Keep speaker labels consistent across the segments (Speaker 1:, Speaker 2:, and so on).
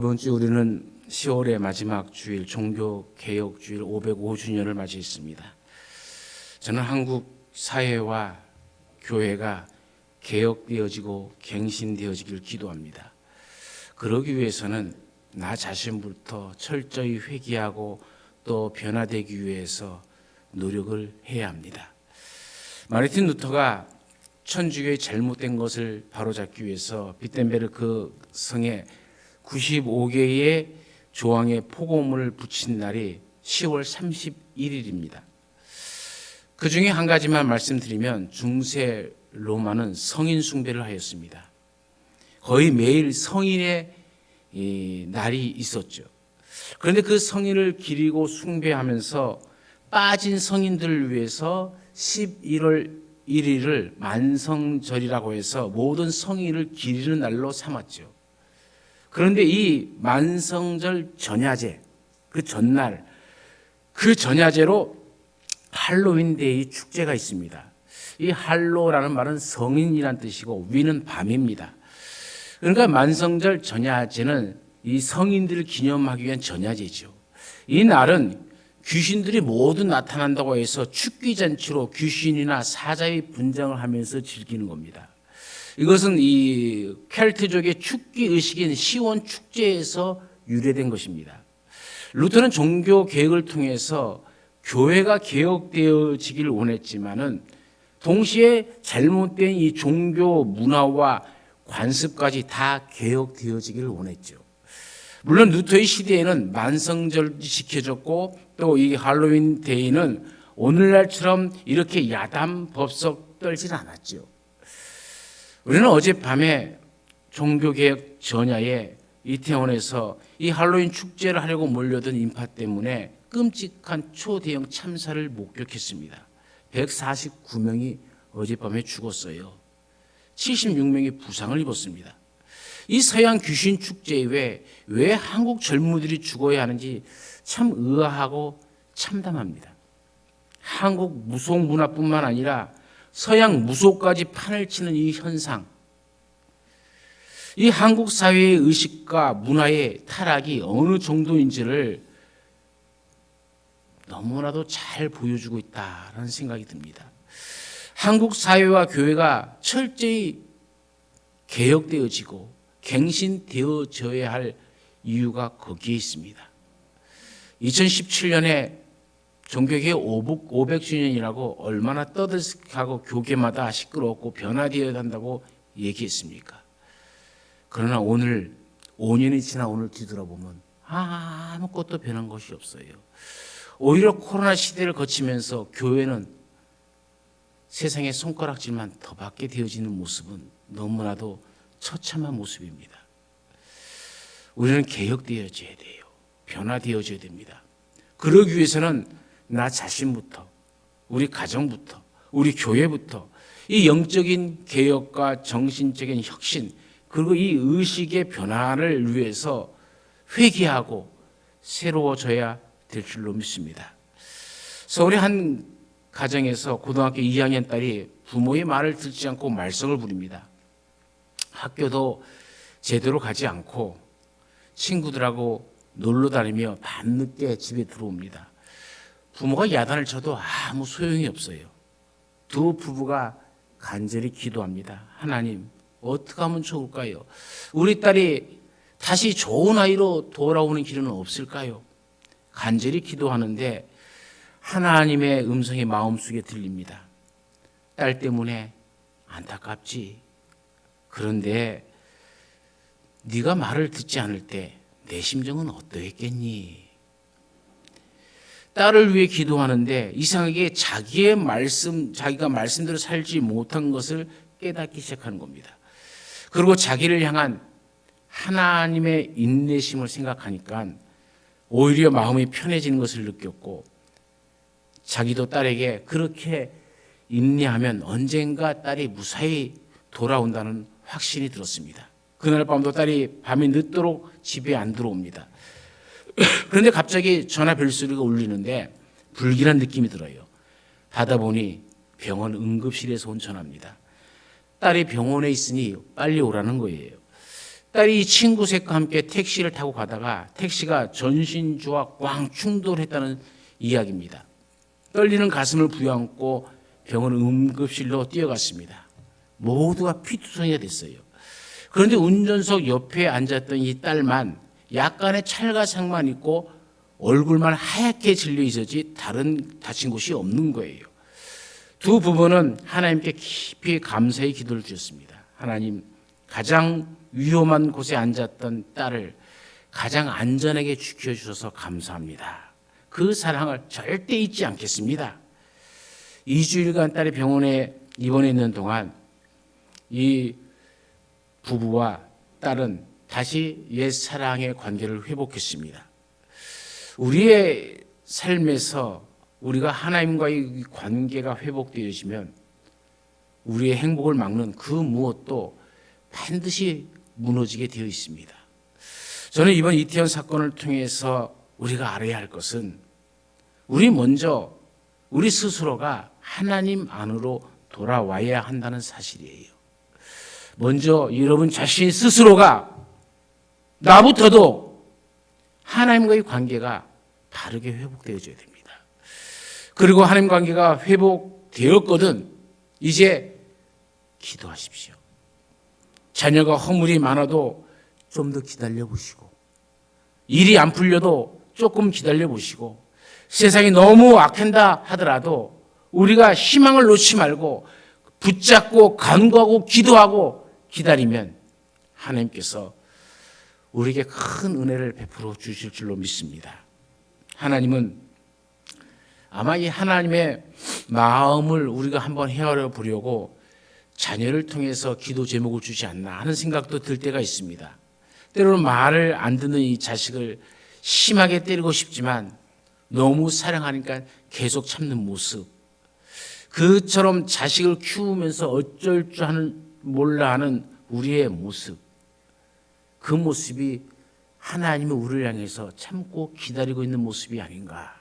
Speaker 1: 이번 주 우리는 10월의 마지막 주일 종교개혁주일 505주년을 맞이했습니다. 저는 한국 사회와 교회가 개혁되어지고 갱신되어지길 기도합니다. 그러기 위해서는 나 자신부터 철저히 회개하고 또 변화되기 위해서 노력을 해야 합니다. 마르틴 루터가 천주교의 잘못된 것을 바로잡기 위해서 비텐베르크 성에 95개의 조항의 포고문을 붙인 날이 10월 31일입니다. 그 중에 한 가지만 말씀드리면 중세 로마는 성인 숭배를 하였습니다. 거의 매일 성인의 날이 있었죠. 그런데 그 성인을 기리고 숭배하면서 빠진 성인들을 위해서 11월 1일을 만성절이라고 해서 모든 성인을 기리는 날로 삼았죠. 그런데 이 만성절 전야제, 그 전날, 그 전야제로 할로윈데이 축제가 있습니다. 이 할로라는 말은 성인이란 뜻이고 위는 밤입니다. 그러니까 만성절 전야제는 이 성인들을 기념하기 위한 전야제죠. 이 날은 귀신들이 모두 나타난다고 해서 축기잔치로 귀신이나 사자의 분장을 하면서 즐기는 겁니다. 이것은 이 켈트족의 축기 의식인 시온 축제에서 유래된 것입니다. 루터는 종교 개혁을 통해서 교회가 개혁되어지길 원했지만은 동시에 잘못된 이 종교 문화와 관습까지 다 개혁되어지기를 원했죠. 물론 루터의 시대에는 만성절이 지켜졌고 또 이 할로윈 데이는 오늘날처럼 이렇게 야단법석 떨진 않았죠. 우리는 어젯밤에 종교개혁 전야에 이태원에서 이 할로윈 축제를 하려고 몰려든 인파 때문에 끔찍한 초대형 참사를 목격했습니다. 149명이 어젯밤에 죽었어요. 76명이 부상을 입었습니다. 이 서양 귀신 축제에 왜 한국 젊은이들이 죽어야 하는지 참 의아하고 참담합니다. 한국 무속 문화뿐만 아니라 서양 무속까지 판을 치는 이 현상, 이 한국 사회의 의식과 문화의 타락이 어느 정도인지를 너무나도 잘 보여주고 있다는 생각이 듭니다. 한국 사회와 교회가 철저히 개혁되어지고 갱신되어져야 할 이유가 거기에 있습니다. 2017년에 종교개혁 500주년이라고 얼마나 떠들썩하고 교계마다 시끄럽고 변화되어야 한다고 얘기했습니까? 그러나 오늘 5년이 지나 오늘 뒤돌아보면 아무것도 변한 것이 없어요. 오히려 코로나 시대를 거치면서 교회는 세상의 손가락질만 더 받게 되어지는 모습은 너무나도 처참한 모습입니다. 우리는 개혁되어져야 돼요. 변화되어져야 됩니다. 그러기 위해서는 나 자신부터, 우리 가정부터, 우리 교회부터 이 영적인 개혁과 정신적인 혁신 그리고 이 의식의 변화를 위해서 회개하고 새로워져야 될 줄로 믿습니다. 서울의 한 가정에서 고등학교 2학년 딸이 부모의 말을 듣지 않고 말썽을 부립니다. 학교도 제대로 가지 않고 친구들하고 놀러 다니며 밤늦게 집에 들어옵니다. 부모가 야단을 쳐도 아무 소용이 없어요. 두 부부가 간절히 기도합니다. 하나님, 어떻게 하면 좋을까요? 우리 딸이 다시 좋은 아이로 돌아오는 길은 없을까요? 간절히 기도하는데 하나님의 음성이 마음속에 들립니다. 딸 때문에 안타깝지. 그런데 네가 말을 듣지 않을 때 내 심정은 어떠했겠니? 딸을 위해 기도하는데 이상하게 자기가 말씀대로 살지 못한 것을 깨닫기 시작하는 겁니다. 그리고 자기를 향한 하나님의 인내심을 생각하니까 오히려 마음이 편해지는 것을 느꼈고 자기도 딸에게 그렇게 인내하면 언젠가 딸이 무사히 돌아온다는 확신이 들었습니다. 그날 밤도 딸이 밤이 늦도록 집에 안 들어옵니다. 그런데 갑자기 전화 벨소리가 울리는데 불길한 느낌이 들어요. 받아보니 병원 응급실에서 온 전화입니다. 딸이 병원에 있으니 빨리 오라는 거예요. 딸이 친구 셋과 함께 택시를 타고 가다가 택시가 전신주와 꽝 충돌했다는 이야기입니다. 떨리는 가슴을 부여안고 병원 응급실로 뛰어갔습니다. 모두가 피투성이가 됐어요. 그런데 운전석 옆에 앉았던 이 딸만 약간의 찰가상만 있고 얼굴만 하얗게 질려 있었지 다른 다친 곳이 없는 거예요. 두 부부는 하나님께 깊이 감사의 기도를 드렸습니다. 하나님, 가장 위험한 곳에 앉았던 딸을 가장 안전하게 지켜주셔서 감사합니다. 그 사랑을 절대 잊지 않겠습니다. 2주일간 딸이 병원에 입원해 있는 동안 이 부부와 딸은 다시 옛 사랑의 관계를 회복했습니다. 우리의 삶에서 우리가 하나님과의 관계가 회복되어지면 우리의 행복을 막는 그 무엇도 반드시 무너지게 되어 있습니다. 저는 이번 이태원 사건을 통해서 우리가 알아야 할 것은 먼저 우리 스스로가 하나님 안으로 돌아와야 한다는 사실이에요. 먼저 여러분 자신 스스로가 나부터도 하나님과의 관계가 바르게 회복되어져야 됩니다. 그리고 하나님 관계가 회복되었거든 이제 기도하십시오. 자녀가 허물이 많아도 좀 더 기다려 보시고, 일이 안 풀려도 조금 기다려 보시고, 세상이 너무 악한다 하더라도 우리가 희망을 놓지 말고 붙잡고 간구하고 기도하고 기다리면 하나님께서 우리에게 큰 은혜를 베풀어 주실 줄로 믿습니다. 하나님은 아마 이 하나님의 마음을 우리가 한번 헤아려 보려고 자녀를 통해서 기도 제목을 주지 않나 하는 생각도 들 때가 있습니다. 때로는 말을 안 듣는 이 자식을 심하게 때리고 싶지만 너무 사랑하니까 계속 참는 모습, 그처럼 자식을 키우면서 어쩔 줄 몰라 하는 우리의 모습, 그 모습이 하나님이 우리를 향해서 참고 기다리고 있는 모습이 아닌가,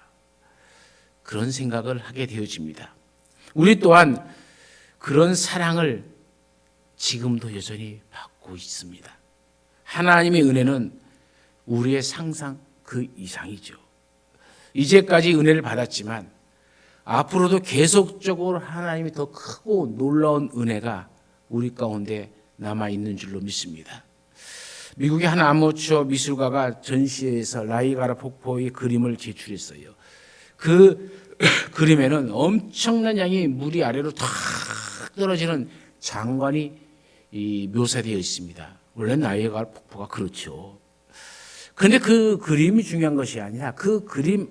Speaker 1: 그런 생각을 하게 되어집니다. 우리 또한 그런 사랑을 지금도 여전히 받고 있습니다. 하나님의 은혜는 우리의 상상 그 이상이죠. 이제까지 은혜를 받았지만 앞으로도 계속적으로 하나님이 더 크고 놀라운 은혜가 우리 가운데 남아있는 줄로 믿습니다. 미국의 한 아마추어 미술가가 전시회에서 나이아가라 폭포의 그림을 제출했어요. 그 그림에는 엄청난 양의 물이 아래로 탁 떨어지는 장관이 묘사되어 있습니다. 원래 나이아가라 폭포가 그렇죠. 그런데 그 그림이 중요한 것이 아니라 그 그림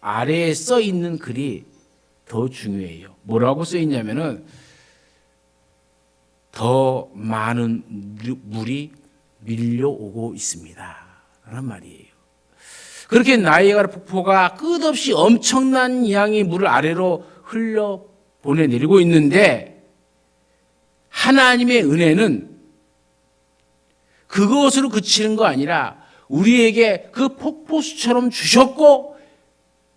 Speaker 1: 아래에 써 있는 글이 더 중요해요. 뭐라고 써 있냐면은 더 많은 물이 밀려오고 있습니다 라는 말이에요. 그렇게 나이아가라 폭포가 끝없이 엄청난 양의 물을 아래로 흘러 보내내리고 있는데 하나님의 은혜는 그것으로 그치는 거 아니라 우리에게 그 폭포수처럼 주셨고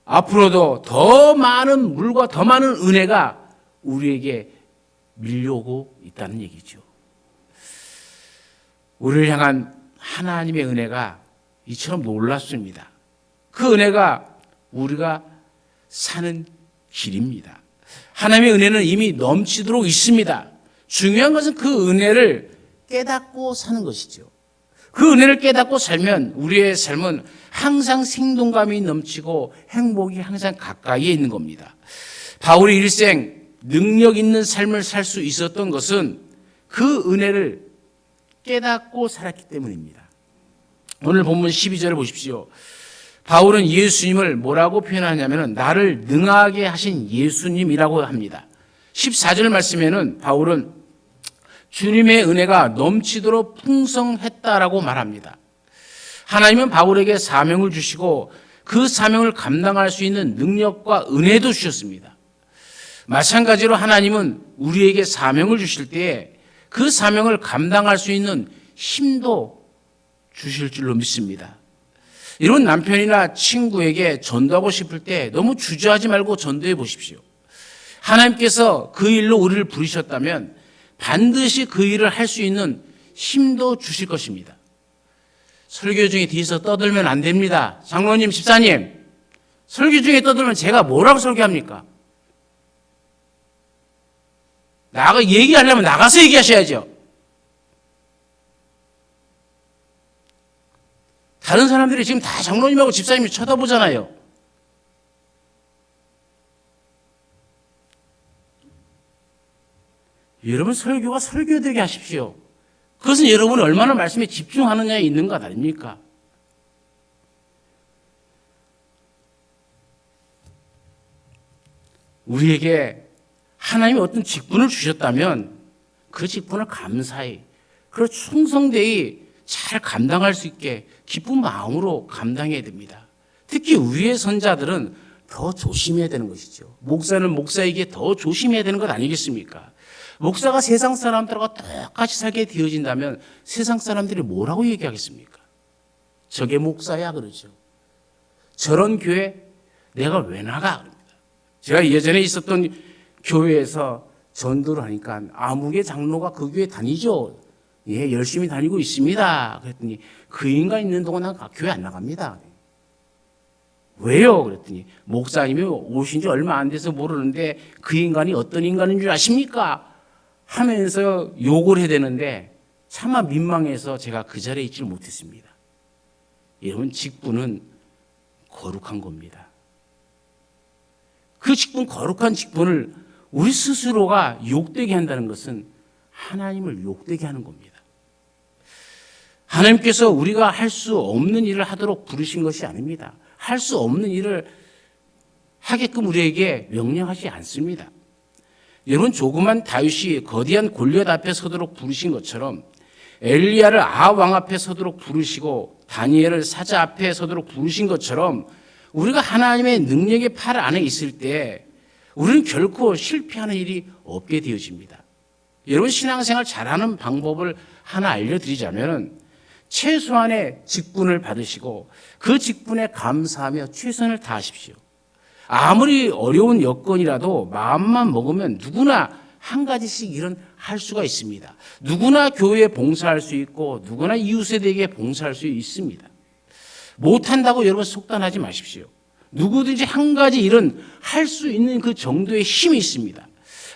Speaker 1: 앞으로도 더 많은 물과 더 많은 은혜가 우리에게 밀려오고 있다는 얘기죠. 우리를 향한 하나님의 은혜가 이처럼 놀랍습니다. 그 은혜가 우리가 사는 길입니다. 하나님의 은혜는 이미 넘치도록 있습니다. 중요한 것은 그 은혜를 깨닫고 사는 것이죠. 그 은혜를 깨닫고 살면 우리의 삶은 항상 생동감이 넘치고 행복이 항상 가까이에 있는 겁니다. 바울의 일생 능력 있는 삶을 살 수 있었던 것은 그 은혜를 깨닫고 살았기 때문입니다. 오늘 본문 12절을 보십시오. 바울은 예수님을 뭐라고 표현하냐면 나를 능하게 하신 예수님이라고 합니다. 14절 말씀에는 바울은 주님의 은혜가 넘치도록 풍성했다라고 말합니다. 하나님은 바울에게 사명을 주시고 그 사명을 감당할 수 있는 능력과 은혜도 주셨습니다. 마찬가지로 하나님은 우리에게 사명을 주실 때에 그 사명을 감당할 수 있는 힘도 주실 줄로 믿습니다. 이런 남편이나 친구에게 전도하고 싶을 때 너무 주저하지 말고 전도해 보십시오. 하나님께서 그 일로 우리를 부르셨다면 반드시 그 일을 할 수 있는 힘도 주실 것입니다. 설교 중에 뒤에서 떠들면 안 됩니다. 장로님, 집사님, 설교 중에 떠들면 제가 뭐라고 설교합니까? 얘기하려면 나가서 얘기하셔야죠. 다른 사람들이 지금 다 장로님하고 집사님이 쳐다보잖아요. 여러분, 설교가 설교되게 하십시오. 그것은 여러분이 얼마나 말씀에 집중하느냐에 있는 것 아닙니까? 우리에게 하나님이 어떤 직분을 주셨다면 그 직분을 감사히, 그리고 충성되이 잘 감당할 수 있게 기쁜 마음으로 감당해야 됩니다. 특히 위의 선자들은 더 조심해야 되는 것이죠. 목사는 목사에게 더 조심해야 되는 것 아니겠습니까? 목사가 세상 사람들과 똑같이 살게 되어진다면 세상 사람들이 뭐라고 얘기하겠습니까? 저게 목사야 그러죠. 저런 교회 내가 왜 나가? 그럽니다. 제가 예전에 있었던 교회에서 전도를 하니까 아무개 장로가 그 교회 다니죠. 예, 열심히 다니고 있습니다. 그랬더니 그 인간 있는 동안 난 교회 안 나갑니다. 왜요? 그랬더니 목사님이 오신 지 얼마 안 돼서 모르는데 그 인간이 어떤 인간인 줄 아십니까? 하면서 욕을 해야 되는데 차마 민망해서 제가 그 자리에 있지 못했습니다. 여러분, 직분은 거룩한 겁니다. 그 직분, 거룩한 직분을 우리 스스로가 욕되게 한다는 것은 하나님을 욕되게 하는 겁니다. 하나님께서 우리가 할 수 없는 일을 하도록 부르신 것이 아닙니다. 할 수 없는 일을 하게끔 우리에게 명령하지 않습니다. 여러분, 조그만 다윗이 거대한 골리앗 앞에 서도록 부르신 것처럼 엘리야를 아왕 앞에 서도록 부르시고 다니엘을 사자 앞에 서도록 부르신 것처럼 우리가 하나님의 능력의 팔 안에 있을 때 우리는 결코 실패하는 일이 없게 되어집니다. 여러분, 신앙생활 잘하는 방법을 하나 알려드리자면 최소한의 직분을 받으시고 그 직분에 감사하며 최선을 다하십시오. 아무리 어려운 여건이라도 마음만 먹으면 누구나 한 가지씩 일은 할 수가 있습니다. 누구나 교회에 봉사할 수 있고 누구나 이웃에게 봉사할 수 있습니다. 못한다고 여러분 속단하지 마십시오. 누구든지 한 가지 일은 할 수 있는 그 정도의 힘이 있습니다.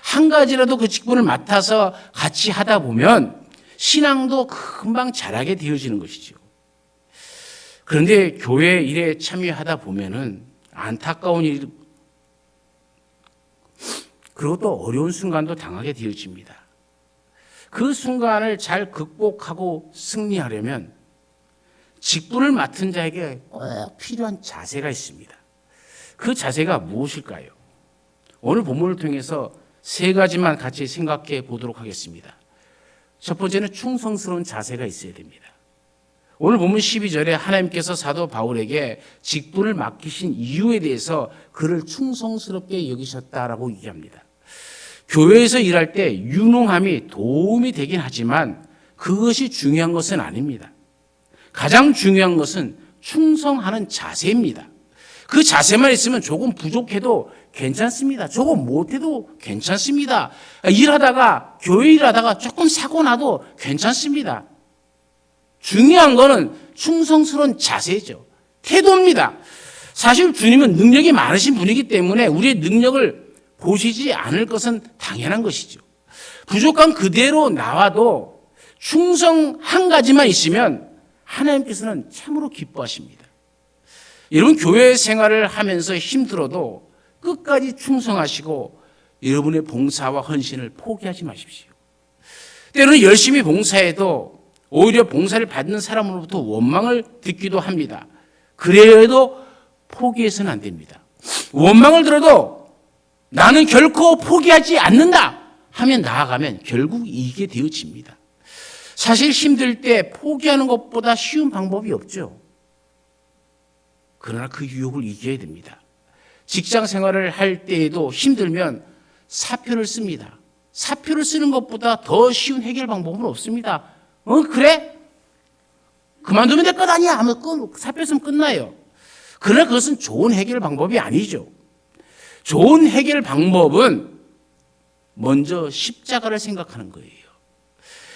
Speaker 1: 한 가지라도 그 직분을 맡아서 같이 하다 보면 신앙도 금방 잘하게 되어지는 것이죠. 그런데 교회 일에 참여하다 보면은 안타까운 일, 그리고 또 어려운 순간도 당하게 되어집니다. 그 순간을 잘 극복하고 승리하려면 직분을 맡은 자에게 꼭 필요한 자세가 있습니다. 그 자세가 무엇일까요? 오늘 본문을 통해서 세 가지만 같이 생각해 보도록 하겠습니다. 첫 번째는 충성스러운 자세가 있어야 됩니다. 오늘 본문 12절에 하나님께서 사도 바울에게 직분을 맡기신 이유에 대해서 그를 충성스럽게 여기셨다라고 얘기합니다. 교회에서 일할 때 유능함이 도움이 되긴 하지만 그것이 중요한 것은 아닙니다. 가장 중요한 것은 충성하는 자세입니다. 그 자세만 있으면 조금 부족해도 괜찮습니다. 조금 못해도 괜찮습니다. 일하다가, 교회 일하다가 조금 사고 나도 괜찮습니다. 중요한 거는 충성스러운 자세죠. 태도입니다. 사실 주님은 능력이 많으신 분이기 때문에 우리의 능력을 보시지 않을 것은 당연한 것이죠. 부족한 그대로 나와도 충성 한 가지만 있으면 하나님께서는 참으로 기뻐하십니다. 여러분, 교회 생활을 하면서 힘들어도 끝까지 충성하시고 여러분의 봉사와 헌신을 포기하지 마십시오. 때로는 열심히 봉사해도 오히려 봉사를 받는 사람으로부터 원망을 듣기도 합니다. 그래도 포기해서는 안 됩니다. 원망을 들어도 나는 결코 포기하지 않는다 하면 나아가면 결국 이기게 되어집니다. 사실 힘들 때 포기하는 것보다 쉬운 방법이 없죠. 그러나 그 유혹을 이겨야 됩니다. 직장 생활을 할 때에도 힘들면 사표를 씁니다. 사표를 쓰는 것보다 더 쉬운 해결 방법은 없습니다. 그래? 그만두면 될 것 아니야 하면 사표 쓰면 끝나요. 그러나 그것은 좋은 해결 방법이 아니죠. 좋은 해결 방법은 먼저 십자가를 생각하는 거예요.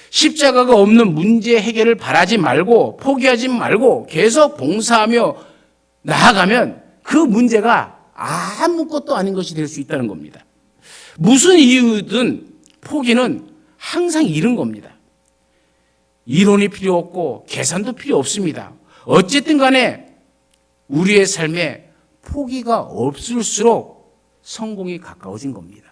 Speaker 1: 십자가가 없는 문제 해결을 바라지 말고 포기하지 말고 계속 봉사하며 나아가면 그 문제가 아무것도 아닌 것이 될 수 있다는 겁니다. 무슨 이유든 포기는 항상 잃은 겁니다. 이론이 필요 없고 계산도 필요 없습니다. 어쨌든 간에 우리의 삶에 포기가 없을수록 성공이 가까워진 겁니다.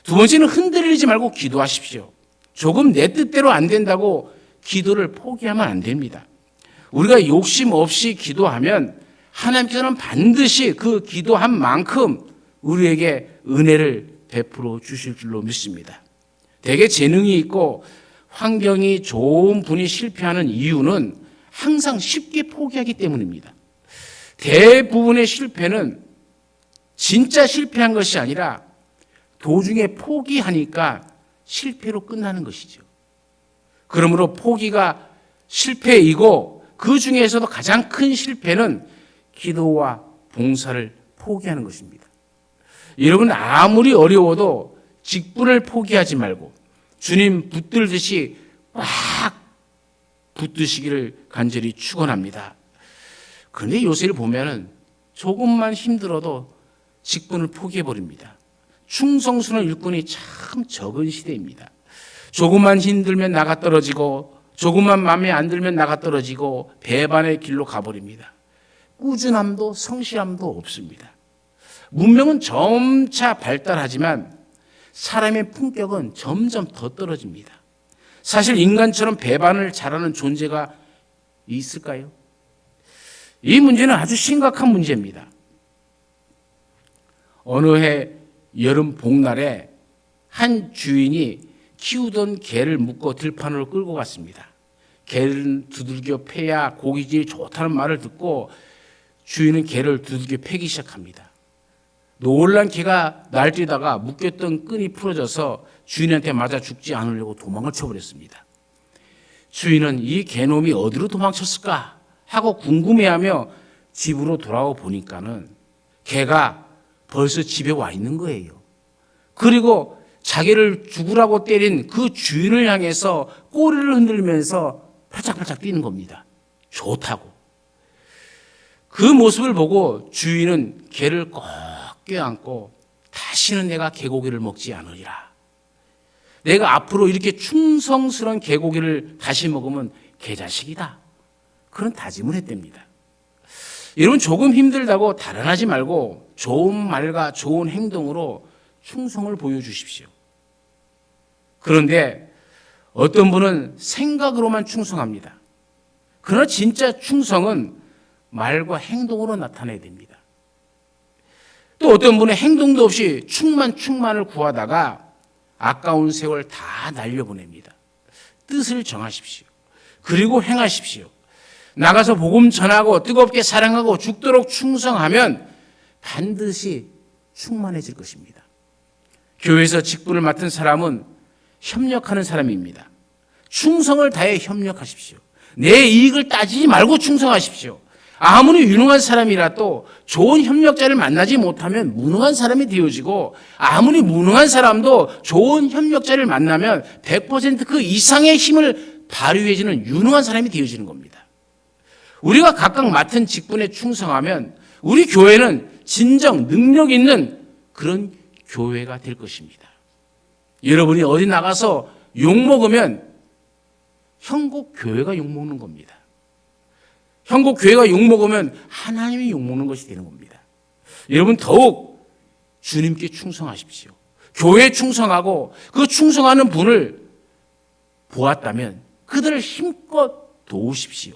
Speaker 1: 두 번째는 흔들리지 말고 기도하십시오. 조금 내 뜻대로 안 된다고 기도를 포기하면 안 됩니다. 우리가 욕심 없이 기도하면 하나님께서는 반드시 그 기도한 만큼 우리에게 은혜를 베풀어 주실 줄로 믿습니다. 대개 재능이 있고 환경이 좋은 분이 실패하는 이유는 항상 쉽게 포기하기 때문입니다. 대부분의 실패는 진짜 실패한 것이 아니라 도중에 포기하니까 실패로 끝나는 것이죠. 그러므로 포기가 실패이고 그 중에서도 가장 큰 실패는 기도와 봉사를 포기하는 것입니다. 여러분 아무리 어려워도 직분을 포기하지 말고 주님 붙들듯이 꽉 붙드시기를 간절히 축원합니다. 그런데 요새를 보면은 조금만 힘들어도 직분을 포기해버립니다. 충성스러운 일꾼이 참 적은 시대입니다. 조금만 힘들면 나가 떨어지고 조금만 마음에 안 들면 나가 떨어지고 배반의 길로 가버립니다. 꾸준함도 성실함도 없습니다. 문명은 점차 발달하지만 사람의 품격은 점점 더 떨어집니다. 사실 인간처럼 배반을 잘하는 존재가 있을까요? 이 문제는 아주 심각한 문제입니다. 어느 해 여름 복날에 한 주인이 키우던 개를 묶어 들판으로 끌고 갔습니다. 개는 두들겨 패야 고기질이 좋다는 말을 듣고 주인은 개를 두들겨 패기 시작합니다. 놀란 개가 날뛰다가 묶였던 끈이 풀어져서 주인한테 맞아 죽지 않으려고 도망을 쳐버렸습니다. 주인은 이 개놈이 어디로 도망쳤을까 하고 궁금해하며 집으로 돌아와 보니까는 개가 벌써 집에 와 있는 거예요. 그리고 자기를 죽으라고 때린 그 주인을 향해서 꼬리를 흔들면서 팔짝팔짝 뛰는 겁니다. 좋다고. 그 모습을 보고 주인은 개를 꼭 껴안고 다시는 내가 개고기를 먹지 않으리라. 내가 앞으로 이렇게 충성스러운 개고기를 다시 먹으면 개자식이다. 그런 다짐을 했답니다. 여러분 조금 힘들다고 달아나지 말고 좋은 말과 좋은 행동으로 충성을 보여주십시오. 그런데 어떤 분은 생각으로만 충성합니다. 그러나 진짜 충성은 말과 행동으로 나타내야 됩니다. 또 어떤 분은 행동도 없이 충만을 구하다가 아까운 세월 다 날려보냅니다. 뜻을 정하십시오. 그리고 행하십시오. 나가서 복음 전하고 뜨겁게 사랑하고 죽도록 충성하면 반드시 충만해질 것입니다. 교회에서 직분을 맡은 사람은 협력하는 사람입니다. 충성을 다해 협력하십시오. 내 이익을 따지지 말고 충성하십시오. 아무리 유능한 사람이라도 좋은 협력자를 만나지 못하면 무능한 사람이 되어지고 아무리 무능한 사람도 좋은 협력자를 만나면 100% 그 이상의 힘을 발휘해주는 유능한 사람이 되어지는 겁니다. 우리가 각각 맡은 직분에 충성하면 우리 교회는 진정 능력 있는 그런 교회가 될 것입니다. 여러분이 어디 나가서 욕먹으면 형국 교회가 욕먹는 겁니다. 형국 교회가 욕먹으면 하나님이 욕먹는 것이 되는 겁니다. 여러분 더욱 주님께 충성하십시오. 교회에 충성하고 그 충성하는 분을 보았다면 그들을 힘껏 도우십시오.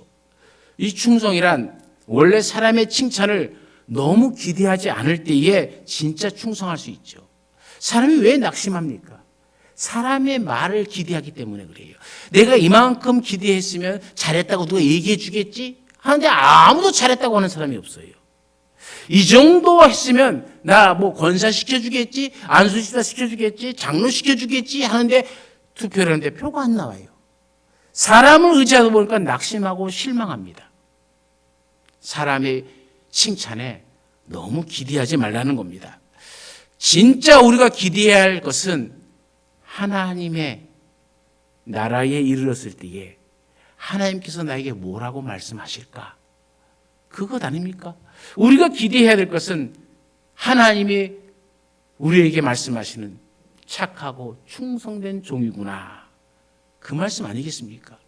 Speaker 1: 이 충성이란 원래 사람의 칭찬을 너무 기대하지 않을 때에 진짜 충성할 수 있죠. 사람이 왜 낙심합니까? 사람의 말을 기대하기 때문에 그래요. 내가 이만큼 기대했으면 잘했다고 누가 얘기해 주겠지? 하는데 아무도 잘했다고 하는 사람이 없어요. 이 정도 했으면 나 뭐 권사 시켜주겠지? 안수시사 시켜주겠지? 장로 시켜주겠지? 하는데 투표를 하는데 표가 안 나와요. 사람을 의지하다 보니까 낙심하고 실망합니다. 사람의 칭찬에 너무 기대하지 말라는 겁니다. 진짜 우리가 기대해야 할 것은 하나님의 나라에 이르렀을 때에 하나님께서 나에게 뭐라고 말씀하실까? 그것 아닙니까? 우리가 기대해야 될 것은 하나님이 우리에게 말씀하시는 착하고 충성된 종이구나. 그 말씀 아니겠습니까?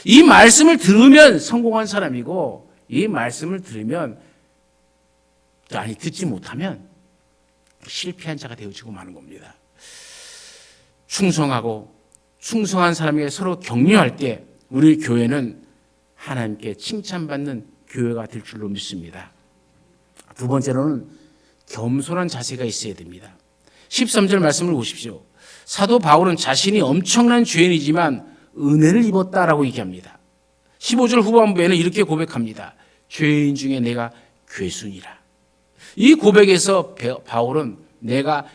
Speaker 1: 이 말씀을 들으면 성공한 사람이고, 이 말씀을 들으면, 듣지 못하면 실패한 자가 되어지고 마는 겁니다. 충성한 사람에게 서로 격려할 때 우리 교회는 하나님께 칭찬받는 교회가 될 줄로 믿습니다. 두 번째로는 겸손한 자세가 있어야 됩니다. 13절 말씀을 보십시오. 사도 바울은 자신이 엄청난 죄인이지만 은혜를 입었다라고 얘기합니다. 15절 후반부에는 이렇게 고백합니다. 죄인 중에 내가 괴수니라. 이 고백에서 바울은 내가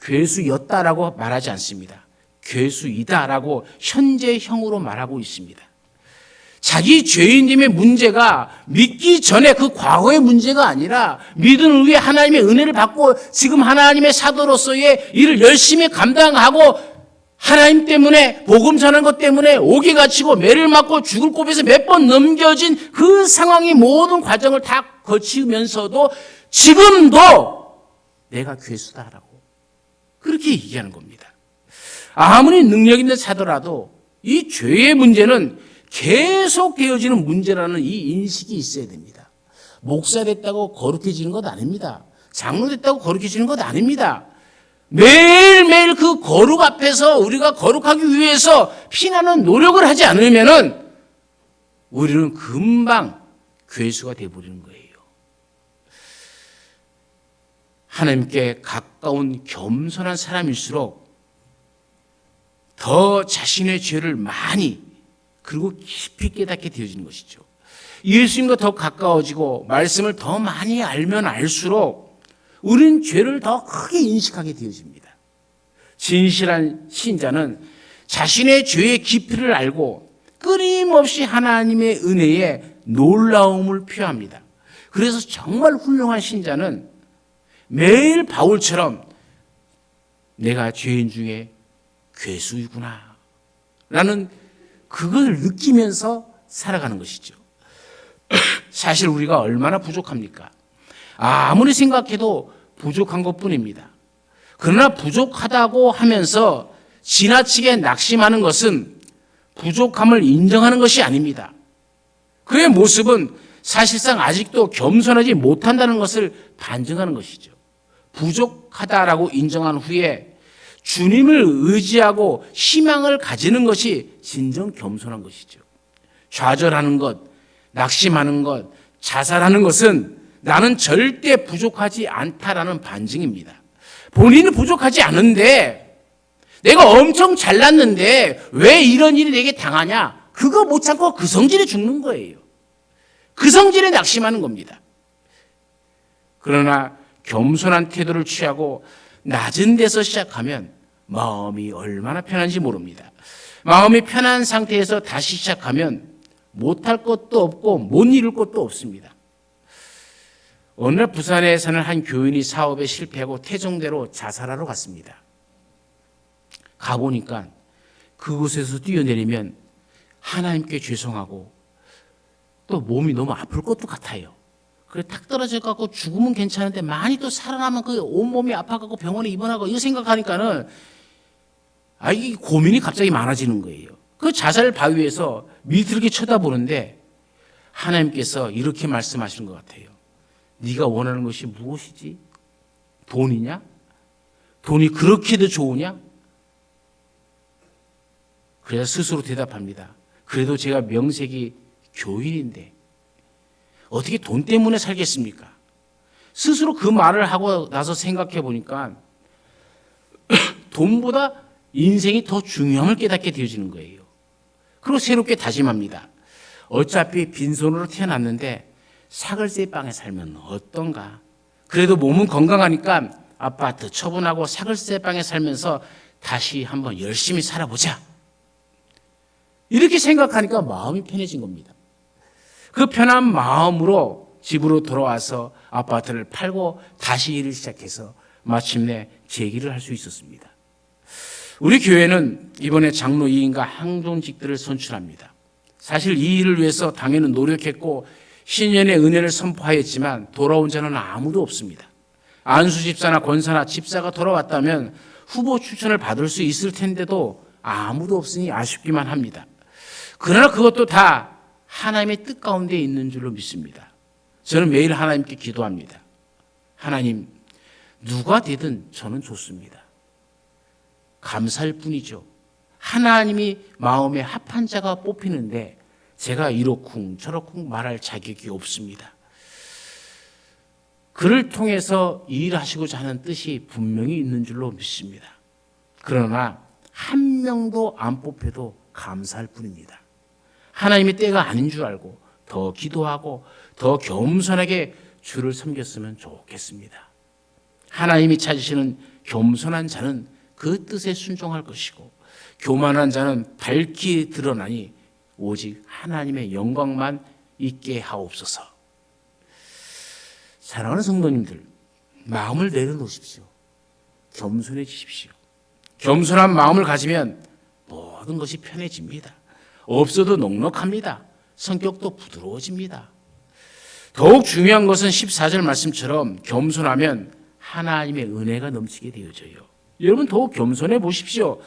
Speaker 1: 괴수였다라고 말하지 않습니다. 괴수이다라고 현재형으로 말하고 있습니다. 자기 죄인됨의 문제가 믿기 전에 그 과거의 문제가 아니라 믿음 위에 하나님의 은혜를 받고 지금 하나님의 사도로서의 일을 열심히 감당하고 하나님 때문에 복음 전하는 것 때문에 옥에 갇히고 매를 맞고 죽을 고비에서 몇 번 넘겨진 그 상황의 모든 과정을 다 거치면서도 지금도 내가 괴수다라고 그렇게 얘기하는 겁니다. 아무리 능력 있는 사도라도 이 죄의 문제는 계속 되어지는 문제라는 이 인식이 있어야 됩니다. 목사 됐다고 거룩해지는 것 아닙니다. 장로 됐다고 거룩해지는 것 아닙니다. 매일매일 그 거룩 앞에서 우리가 거룩하기 위해서 피나는 노력을 하지 않으면은 우리는 금방 괴수가 되어버리는 거예요. 하나님께 가까운 겸손한 사람일수록 더 자신의 죄를 많이 그리고 깊이 깨닫게 되어지는 것이죠. 예수님과 더 가까워지고 말씀을 더 많이 알면 알수록 우리는 죄를 더 크게 인식하게 되어집니다. 진실한 신자는 자신의 죄의 깊이를 알고 끊임없이 하나님의 은혜에 놀라움을 표합니다. 그래서 정말 훌륭한 신자는 매일 바울처럼 내가 죄인 중에 괴수이구나 라는 그걸 느끼면서 살아가는 것이죠. 사실 우리가 얼마나 부족합니까? 아무리 생각해도 부족한 것뿐입니다. 그러나 부족하다고 하면서 지나치게 낙심하는 것은 부족함을 인정하는 것이 아닙니다. 그의 모습은 사실상 아직도 겸손하지 못한다는 것을 반증하는 것이죠. 부족하다라고 인정한 후에 주님을 의지하고 희망을 가지는 것이 진정 겸손한 것이죠. 좌절하는 것, 낙심하는 것, 자살하는 것은 나는 절대 부족하지 않다라는 반증입니다. 본인은 부족하지 않은데 내가 엄청 잘났는데 왜 이런 일이 내게 당하냐? 그거 못 참고 그 성질에 죽는 거예요. 그 성질에 낙심하는 겁니다. 그러나 겸손한 태도를 취하고 낮은 데서 시작하면 마음이 얼마나 편한지 모릅니다. 마음이 편한 상태에서 다시 시작하면 못할 것도 없고 못 이룰 것도 없습니다. 어느 날 부산에 사는 한 교인이 사업에 실패하고 태종대로 자살하러 갔습니다. 가보니까 그곳에서 뛰어내리면 하나님께 죄송하고 또 몸이 너무 아플 것도 같아요. 그래 탁 떨어질 것 같고 죽으면 괜찮은데 많이 또 살아나면 그 온몸이 아파갖고 병원에 입원하고 이거 생각하니까는 이 고민이 갑자기 많아지는 거예요. 그 자살 바위에서 밑을 쳐다보는데 하나님께서 이렇게 말씀하시는 것 같아요. 네가 원하는 것이 무엇이지? 돈이냐? 돈이 그렇게도 좋으냐? 그래서 스스로 대답합니다. 그래도 제가 명색이 교인인데 어떻게 돈 때문에 살겠습니까? 스스로 그 말을 하고 나서 생각해 보니까 돈보다 인생이 더 중요함을 깨닫게 되어지는 거예요. 그리고 새롭게 다짐합니다. 어차피 빈손으로 태어났는데 사글세 방에 살면 어떤가? 그래도 몸은 건강하니까 아파트 처분하고 사글세 방에 살면서 다시 한번 열심히 살아보자. 이렇게 생각하니까 마음이 편해진 겁니다. 그 편한 마음으로 집으로 돌아와서 아파트를 팔고 다시 일을 시작해서 마침내 재기를 할 수 있었습니다. 우리 교회는 이번에 장로 2인과 항존직들을 선출합니다. 사실 이 일을 위해서 당연히 노력했고 신년의 은혜를 선포하였지만 돌아온 자는 아무도 없습니다. 안수 집사나 권사나 집사가 돌아왔다면 후보 추천을 받을 수 있을 텐데도 아무도 없으니 아쉽기만 합니다. 그러나 그것도 다 하나님의 뜻 가운데 있는 줄로 믿습니다. 저는 매일 하나님께 기도합니다. 하나님, 누가 되든 저는 좋습니다. 감사할 뿐이죠. 하나님이 마음에 합한 자가 뽑히는데 제가 이러쿵 저러쿵 말할 자격이 없습니다. 그를 통해서 일하시고자 하는 뜻이 분명히 있는 줄로 믿습니다. 그러나 한 명도 안 뽑혀도 감사할 뿐입니다. 하나님의 때가 아닌 줄 알고 더 기도하고 더 겸손하게 주를 섬겼으면 좋겠습니다. 하나님이 찾으시는 겸손한 자는 그 뜻에 순종할 것이고 교만한 자는 밝히 드러나니 오직 하나님의 영광만 있게 하옵소서. 사랑하는 성도님들, 마음을 내려놓으십시오. 겸손해지십시오. 겸손한 마음을 가지면 모든 것이 편해집니다. 없어도 넉넉합니다. 성격도 부드러워집니다. 더욱 중요한 것은 14절 말씀처럼 겸손하면 하나님의 은혜가 넘치게 되어져요. 여러분 더욱 겸손해 보십시오.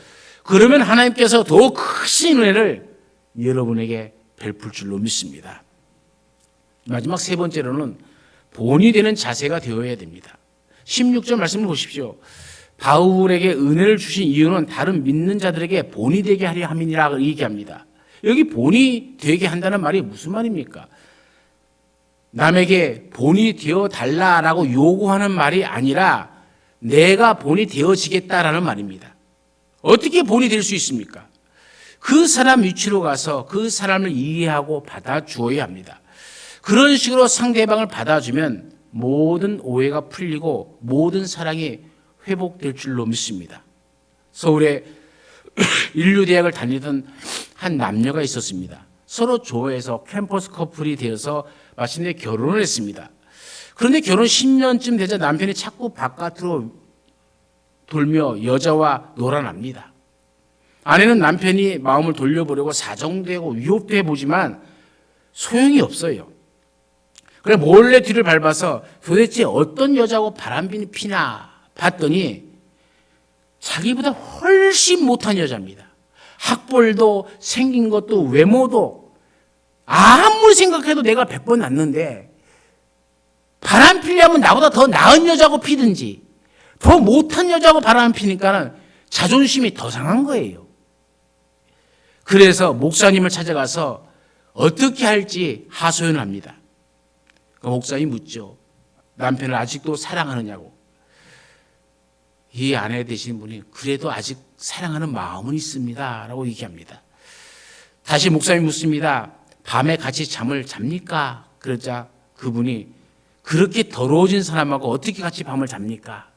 Speaker 1: 그러면 하나님께서 더욱 크신 은혜를 여러분에게 베풀 줄로 믿습니다. 마지막 세 번째로는 본이 되는 자세가 되어야 됩니다. 16절 말씀을 보십시오. 바울에게 은혜를 주신 이유는 다른 믿는 자들에게 본이 되게 하려 함이니라 얘기합니다. 여기 본이 되게 한다는 말이 무슨 말입니까? 남에게 본이 되어 달라라고 요구하는 말이 아니라 내가 본이 되어지겠다라는 말입니다. 어떻게 본이 될 수 있습니까? 그 사람 위치로 가서 그 사람을 이해하고 받아주어야 합니다. 그런 식으로 상대방을 받아주면 모든 오해가 풀리고 모든 사랑이 회복될 줄로 믿습니다. 서울에 인류대학을 다니던 한 남녀가 있었습니다. 서로 좋아해서 캠퍼스 커플이 되어서 마침내 결혼을 했습니다. 그런데 결혼 10년쯤 되자 남편이 자꾸 바깥으로 돌며 여자와 놀아납니다. 아내는 남편이 마음을 돌려보려고 사정되고 위협도 해보지만 소용이 없어요. 그래 몰래 뒤를 밟아서 도대체 어떤 여자하고 바람이 피나 봤더니 자기보다 훨씬 못한 여자입니다. 학벌도 생긴 것도 외모도 아무리 생각해도 내가 100번 낫는데 바람 피려면 나보다 더 나은 여자하고 피든지 더 못한 여자하고 바람 피니까 자존심이 더 상한 거예요. 그래서 목사님을 찾아가서 어떻게 할지 하소연을 합니다. 목사님 묻죠. 남편을 아직도 사랑하느냐고. 이 아내 되신 분이 그래도 아직 사랑하는 마음은 있습니다 라고 얘기합니다. 다시 목사님 묻습니다. 밤에 같이 잠을 잡니까? 그러자 그분이 그렇게 더러워진 사람하고 어떻게 같이 밤을 잡니까?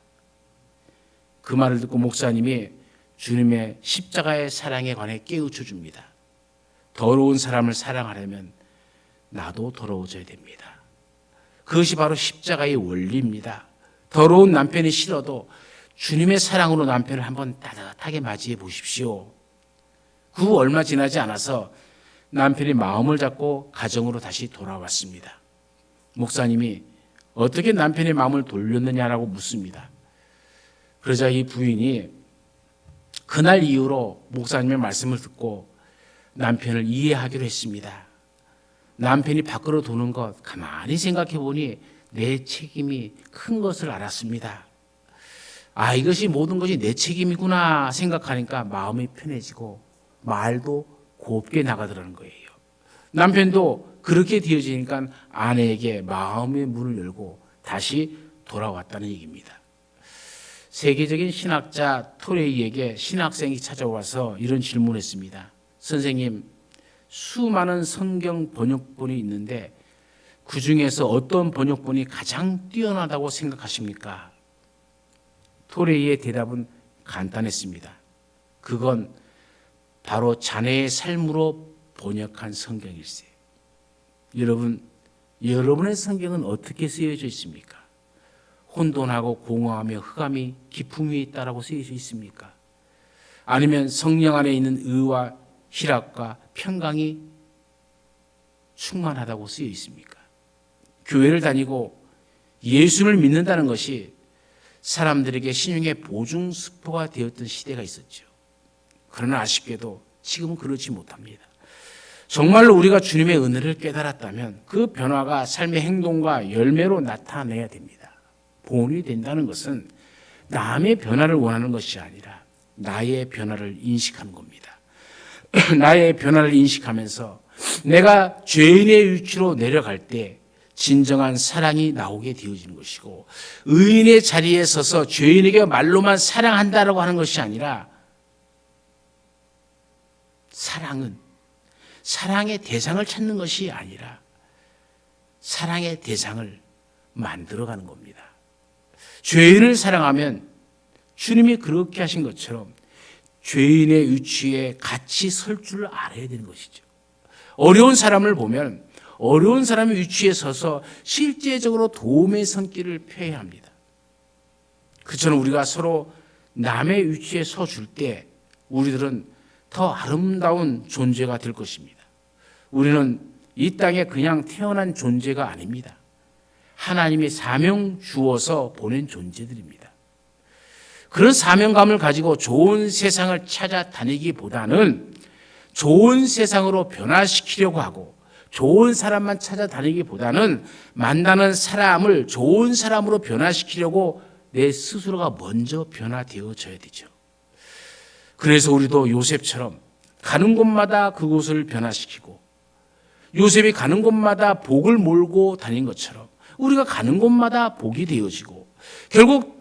Speaker 1: 그 말을 듣고 목사님이 주님의 십자가의 사랑에 관해 깨우쳐 줍니다. 더러운 사람을 사랑하려면 나도 더러워져야 됩니다. 그것이 바로 십자가의 원리입니다. 더러운 남편이 싫어도 주님의 사랑으로 남편을 한번 따뜻하게 맞이해 보십시오. 그 후 얼마 지나지 않아서 남편이 마음을 잡고 가정으로 다시 돌아왔습니다. 목사님이 어떻게 남편의 마음을 돌렸느냐라고 묻습니다. 그러자 이 부인이 그날 이후로 목사님의 말씀을 듣고 남편을 이해하기로 했습니다. 남편이 밖으로 도는 것 가만히 생각해 보니 내 책임이 큰 것을 알았습니다. 아, 이것이 모든 것이 내 책임이구나 생각하니까 마음이 편해지고 말도 곱게 나가더라는 거예요. 남편도 그렇게 되어지니까 아내에게 마음의 문을 열고 다시 돌아왔다는 얘기입니다. 세계적인 신학자 토레이에게 신학생이 찾아와서 이런 질문을 했습니다. 선생님, 수많은 성경 번역본이 있는데 그 중에서 어떤 번역본이 가장 뛰어나다고 생각하십니까? 토레이의 대답은 간단했습니다. 그건 바로 자네의 삶으로 번역한 성경일세. 여러분, 여러분의 성경은 어떻게 쓰여져 있습니까? 혼돈하고 공허하며 흑암이 깊음 위에 있다라고 쓰여져 있습니까? 아니면 성령 안에 있는 의와 희락과 평강이 충만하다고 쓰여 있습니까? 교회를 다니고 예수를 믿는다는 것이 사람들에게 신용의 보증수표가 되었던 시대가 있었죠. 그러나 아쉽게도 지금은 그렇지 못합니다. 정말로 우리가 주님의 은혜를 깨달았다면 그 변화가 삶의 행동과 열매로 나타내야 됩니다. 본이 된다는 것은 남의 변화를 원하는 것이 아니라 나의 변화를 인식하는 겁니다. 나의 변화를 인식하면서 내가 죄인의 위치로 내려갈 때 진정한 사랑이 나오게 되어지는 것이고, 의인의 자리에 서서 죄인에게 말로만 사랑한다라고 하는 것이 아니라, 사랑은 사랑의 대상을 찾는 것이 아니라 사랑의 대상을 만들어가는 겁니다. 죄인을 사랑하면 주님이 그렇게 하신 것처럼 죄인의 위치에 같이 설 줄 알아야 되는 것이죠. 어려운 사람을 보면 어려운 사람의 위치에 서서 실제적으로 도움의 손길을 펴야 합니다. 그처럼 우리가 서로 남의 위치에 서줄 때 우리들은 더 아름다운 존재가 될 것입니다. 우리는 이 땅에 그냥 태어난 존재가 아닙니다. 하나님이 사명 주어서 보낸 존재들입니다. 그런 사명감을 가지고 좋은 세상을 찾아다니기보다는 좋은 세상으로 변화시키려고 하고, 좋은 사람만 찾아다니기보다는 만나는 사람을 좋은 사람으로 변화시키려고 내 스스로가 먼저 변화되어져야 되죠. 그래서 우리도 요셉처럼 가는 곳마다 그곳을 변화시키고, 요셉이 가는 곳마다 복을 몰고 다닌 것처럼 우리가 가는 곳마다 복이 되어지고, 결국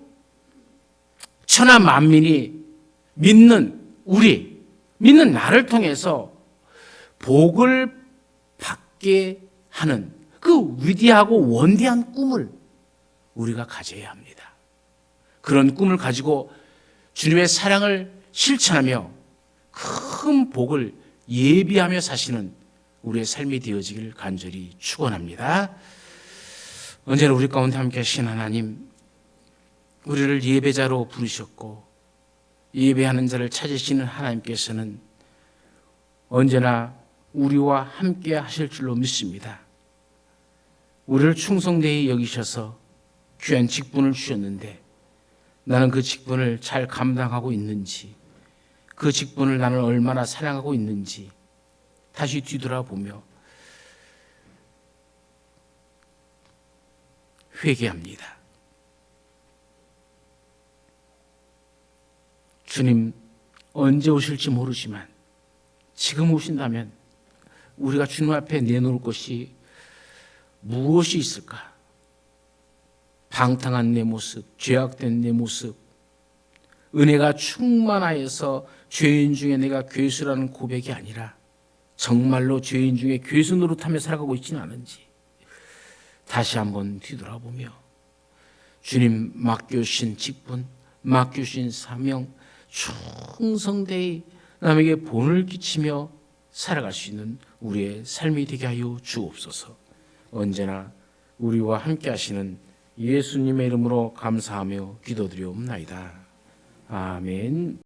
Speaker 1: 천하 만민이 믿는 나를 통해서 복을 받게 하는 그 위대하고 원대한 꿈을 우리가 가져야 합니다. 그런 꿈을 가지고 주님의 사랑을 실천하며 큰 복을 예비하며 사시는 우리의 삶이 되어지길 간절히 축원합니다. 언제나 우리 가운데 함께 하신 하나님, 우리를 예배자로 부르셨고 예배하는 자를 찾으시는 하나님께서는 언제나 우리와 함께 하실 줄로 믿습니다. 우리를 충성되이 여기셔서 귀한 직분을 주셨는데 나는 그 직분을 잘 감당하고 있는지, 그 직분을 나는 얼마나 사랑하고 있는지 다시 뒤돌아보며 회개합니다. 주님 언제 오실지 모르지만 지금 오신다면 우리가 주님 앞에 내놓을 것이 무엇이 있을까? 방탕한 내 모습, 죄악된 내 모습, 은혜가 충만하여서 죄인 중에 내가 괴수라는 고백이 아니라 정말로 죄인 중에 괴수 노릇하며 살아가고 있지는 않은지 다시 한번 뒤돌아보며 주님 맡겨주신 직분, 맡겨주신 사명 충성되이 남에게 본을 끼치며 살아갈 수 있는 우리의 삶이 되게 하여 주옵소서. 언제나 우리와 함께 하시는 예수님의 이름으로 감사하며 기도드리옵나이다. 아멘.